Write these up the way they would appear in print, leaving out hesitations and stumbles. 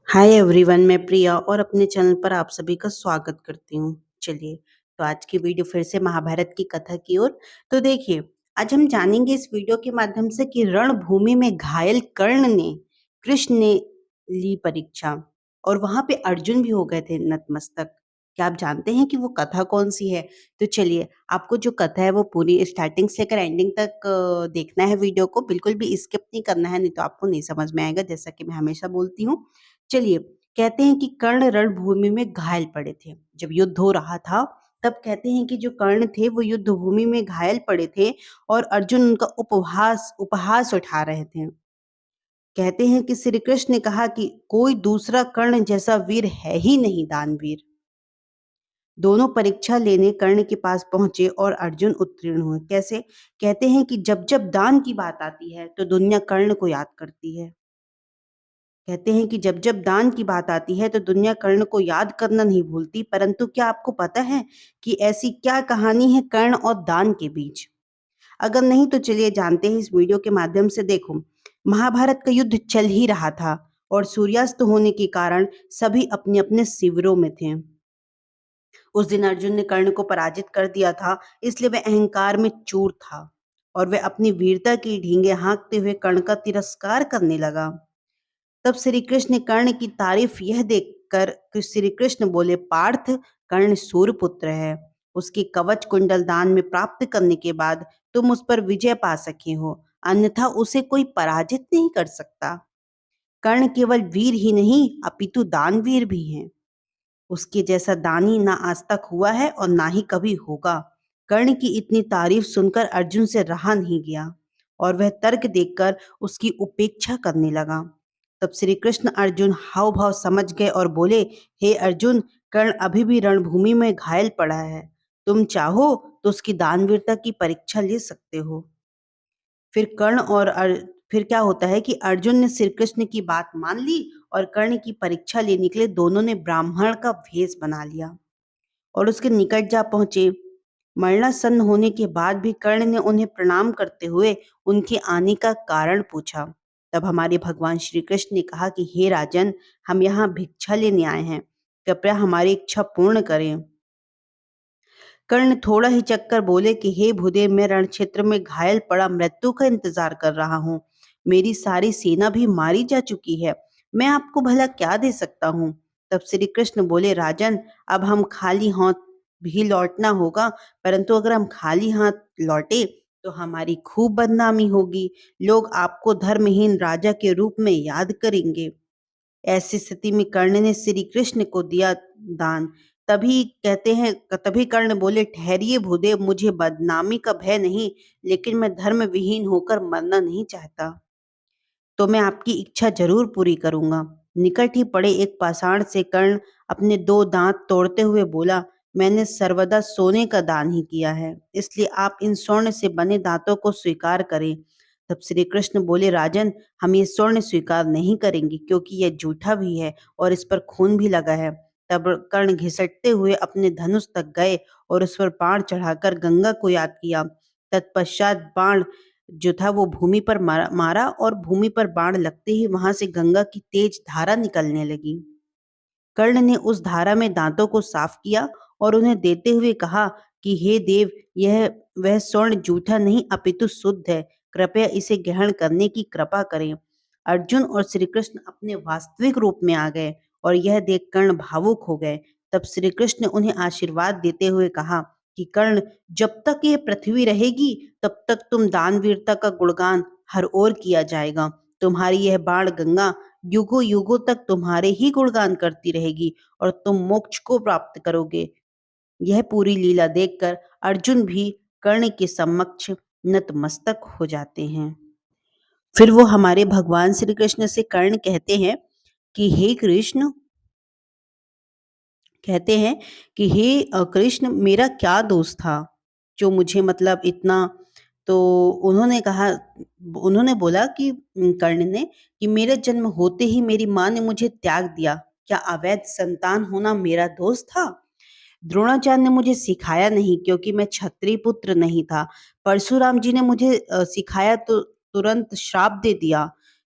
Hi everyone, मैं प्रिया और अपने चैनल पर आप सभी का स्वागत करती हूँ। चलिए, तो आज की वीडियो फिर से महाभारत की कथा की ओर। तो देखिए, आज हम जानेंगे इस वीडियो के माध्यम से कि रणभूमि में घायल कर्ण ने कृष्ण ने ली परीक्षा और वहां पे अर्जुन भी हो गए थे नतमस्तक। क्या आप जानते हैं कि वो कथा कौन सी है? तो चलिए, आपको जो कथा है वो पूरी स्टार्टिंग से लेकर एंडिंग तक देखना है। वीडियो को बिल्कुल भी स्किप नहीं करना है, नहीं तो आपको नहीं समझ में आएगा, जैसा कि मैं हमेशा बोलती हूँ। चलिए, कहते हैं कि कर्ण रणभूमि में घायल पड़े थे। जब युद्ध हो रहा था, तब कहते हैं कि जो कर्ण थे वो युद्ध भूमि में घायल पड़े थे और अर्जुन उनका उपहास उपहास उठा रहे थे। कहते हैं कि श्री कृष्ण ने कहा कि कोई दूसरा कर्ण जैसा वीर है ही नहीं, दानवीर। दोनों परीक्षा लेने कर्ण के पास पहुंचे और अर्जुन उत्तीर्ण हुए। कैसे? कहते हैं कि जब जब दान की बात आती है तो दुनिया कर्ण को याद करती है। कहते हैं कि जब जब दान की बात आती है तो दुनिया कर्ण को याद करना नहीं भूलती। परंतु क्या आपको पता है कि ऐसी क्या कहानी है कर्ण और दान के बीच? अगर नहीं तो चलिए जानते हैं इस वीडियो के माध्यम से। देखो, महाभारत का युद्ध चल ही रहा था और सूर्यास्त होने के कारण सभी अपने अपने शिविरों में थे। उस दिन अर्जुन ने कर्ण को पराजित कर दिया था, इसलिए वह अहंकार में चूर था और वह अपनी वीरता की ढींगे हाँकते हुए कर्ण का तिरस्कार करने लगा। तब श्री कृष्ण ने कर्ण की तारीफ यह देखकर कि श्री कृष्ण बोले, पार्थ, कर्ण सूर्यपुत्र है। उसकी कवच कुंडल दान में प्राप्त करने के बाद तुम उस पर विजय पा सके हो, अन्यथा उसे कोई पराजित नहीं कर सकता। कर्ण केवल वीर ही नहीं अपितु दानवीर भी हैं। उसके जैसा दानी ना आज तक हुआ है और ना ही कभी होगा। कर्ण की इतनी तारीफ सुनकर अर्जुन से रहा नहीं गया और वह तर्क देखकर उसकी उपेक्षा करने लगा। तब श्री कृष्ण अर्जुन हाव भाव समझ गए और बोले, हे अर्जुन, कर्ण अभी भी रणभूमि में घायल पड़ा है। तुम चाहो तो उसकी दानवीरता की परीक्षा ले सकते हो। फिर कर्ण और फिर क्या होता है कि अर्जुन ने श्री कृष्ण की बात मान ली और कर्ण की परीक्षा लेने के लिए दोनों ने ब्राह्मण का भेष बना लिया और उसके निकट जा पहुंचे। मरणासन्न होने के बाद भी कर्ण ने उन्हें प्रणाम करते हुए उनके आने का कारण पूछा। तब हमारे भगवान श्री कृष्ण ने कहा कि हे राजन, हम यहाँ भिक्षा लेने आए हैं, कृपया हमारी इच्छा पूर्ण करें। कर्ण थोड़ा ही चक्कर बोले कि हे भूदेव, मैं रण क्षेत्र में घायल पड़ा मृत्यु का इंतजार कर रहा हूँ। मेरी सारी सेना भी मारी जा चुकी है। मैं आपको भला क्या दे सकता हूँ? तब श्री कृष्ण बोले, राजन, अब हम खाली हाथ भी लौटना होगा। परंतु अगर हम खाली हाथ लौटे तो हमारी खूब बदनामी होगी। लोग आपको धर्महीन राजा के रूप में याद करेंगे। ऐसी स्थिति में कर्ण ने श्री कृष्ण को दिया दान। तभी कर्ण बोले, ठहरिए भूदेव, मुझे बदनामी का भय नहीं, लेकिन मैं धर्म विहीन होकर मरना नहीं चाहता। तो मैं आपकी इच्छा जरूर पूरी करूंगा। निकट ही पड़े एक पाषाण से कर्ण अपने दो दांत तोड़ते हुए बोला, मैंने सर्वदा सोने का दान ही किया है, इसलिए आप इन स्वर्ण से बने दांतों को स्वीकार करें। तब श्री कृष्ण बोले, राजन, हम ये स्वर्ण स्वीकार नहीं करेंगे क्योंकि यह जूठा भी है और इस पर खून भी लगा है। तब कर्ण घिसटते हुए अपने धनुष तक गए और उस पर बाण चढ़ाकर गंगा को याद किया। तत्पश्चात बाण जो था वो भूमि पर मारा और भूमि पर बाण लगते ही वहां से गंगा की तेज धारा निकलने लगी। कर्ण ने उस धारा में दांतों को साफ किया और उन्हें देते हुए कहा कि हे देव, यह वह स्वर्ण जूठा नहीं अपितु शुद्ध है, कृपया इसे ग्रहण करने की कृपा करें। अर्जुन और श्री कृष्ण अपने वास्तविक रूप में आ गए और यह देख कर्ण भावुक हो गए। तब श्री कृष्ण ने उन्हें आशीर्वाद देते हुए कहा कि कर्ण, जब तक यह पृथ्वी रहेगी तब तक तुम दानवीरता का गुणगान हर ओर किया जाएगा। तुम्हारी यह बाण गंगा युगों युगों तक तुम्हारे ही गुणगान करती रहेगी और तुम मोक्ष को प्राप्त करोगे। यह पूरी लीला देखकर अर्जुन भी कर्ण के समक्ष नतमस्तक हो जाते हैं। फिर वो हमारे भगवान श्री कृष्ण से कर्ण कहते हैं कि हे कृष्ण, कहते हैं कि हे कृष्ण, मेरा क्या दोष था जो मुझे मतलब इतना। तो उन्होंने कहा, उन्होंने बोला कि कर्ण ने कि मेरे जन्म होते ही मेरी माँ ने मुझे त्याग दिया। क्या अवैध संतान होना मेरा दोष था? द्रोणाचार्य ने मुझे सिखाया नहीं क्योंकि मैं क्षत्रिय पुत्र नहीं था। परशुराम जी ने मुझे सिखाया तो तुरंत श्राप दे दिया।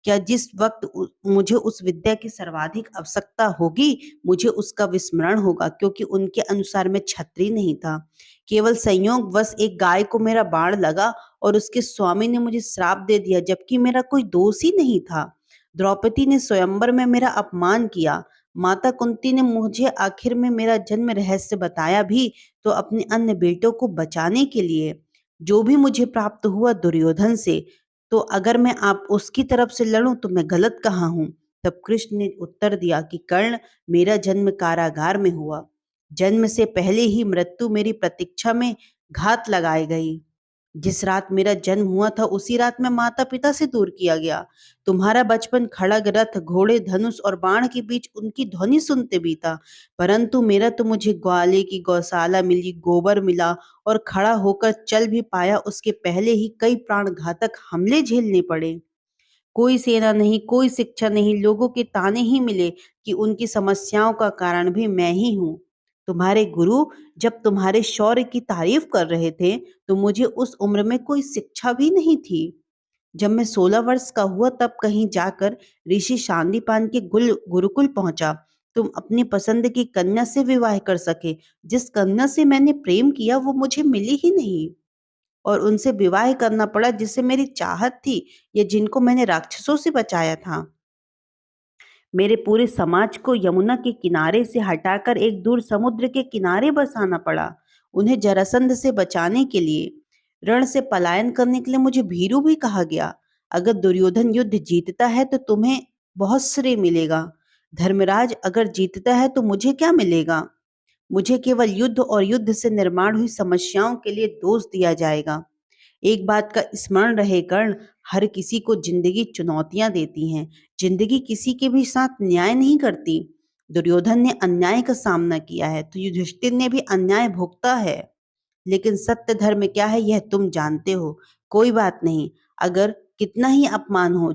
क्या जिस वक्त मुझे उस विद्या की सर्वाधिक आवश्यकता होगी, मुझे उसका विस्मरण होगा, क्योंकि उनके अनुसार मैं क्षत्रिय नहीं था। केवल संयोगवश एक गाय को मेरा बाण लगा और उसके स्वामी ने मुझे श्राप दे दिया, जबकि मेरा कोई दोष ही नहीं था। द्रौपदी ने स्वयंवर में मेरा अपमान किया। माता कुंती ने मुझे आखिर में मेरा जन्म रहस्य बताया भी, तो अपने अन्य बेटों को बचाने के लिए। जो भी मुझे प्राप्त हुआ दुर्योधन से, तो अगर मैं आप उसकी तरफ से लड़ूं तो मैं गलत कहाँ हूं? तब कृष्ण ने उत्तर दिया कि कर्ण, मेरा जन्म कारागार में हुआ। जन्म से पहले ही मृत्यु मेरी प्रतीक्षा में घात लगाए गई। जिस रात मेरा जन्म हुआ था, उसी रात मैं माता पिता से दूर किया गया। तुम्हारा बचपन खड़ग रथ घोड़े धनुष और बाण के बीच उनकी ध्वनि सुनते बीता, परंतु मेरा तो मुझे ग्वाले की गौशाला मिली, गोबर मिला और खड़ा होकर चल भी पाया, उसके पहले ही कई प्राण घातक हमले झेलने पड़े। कोई सेना नहीं, कोई शिक्षा नहीं, लोगों के ताने ही मिले कि उनकी समस्याओं का कारण भी मैं ही हूँ। तुम्हारे गुरु जब तुम्हारे शौर्य की तारीफ कर रहे थे, तो मुझे उस उम्र में कोई शिक्षा भी नहीं थी। जब मैं 16 वर्ष का हुआ, तब कहीं जाकर ऋषि शांदीपान के गुरुकुल पहुंचा। तुम अपनी पसंद की कन्या से विवाह कर सके। जिस कन्या से मैंने प्रेम किया, वो मुझे मिली ही नहीं, और उनसे विवाह करना पड़ा जिससे मेरी चाहत थी, या जिनको मैंने राक्षसों से बचाया था। मेरे पूरे समाज को यमुना के किनारे से हटाकर एक दूर समुद्र के किनारे बसाना पड़ा, उन्हें जरासंध से बचाने के लिए। रण से पलायन करने के लिए मुझे भीरू भी कहा गया। अगर दुर्योधन युद्ध जीतता है तो तुम्हें बहुत श्रेय मिलेगा। धर्मराज अगर जीतता है तो मुझे क्या मिलेगा? मुझे केवल युद्ध और युद्ध से निर्माण हुई समस्याओं के लिए दोष दिया जाएगा। एक बात का स्मरण रहे कर्ण, हर किसी को जिंदगी चुनौतियां देती हैं। जिंदगी किसी के भी साथ न्याय नहीं करती। दुर्योधन ने अन्याय का सामना किया है, तो युधिष्ठिर ने भी अन्याय भोगता है। लेकिन सत्य धर्म क्या है, यह तुम जानते हो। कोई बात नहीं, अगर कितना ही अपमान हो,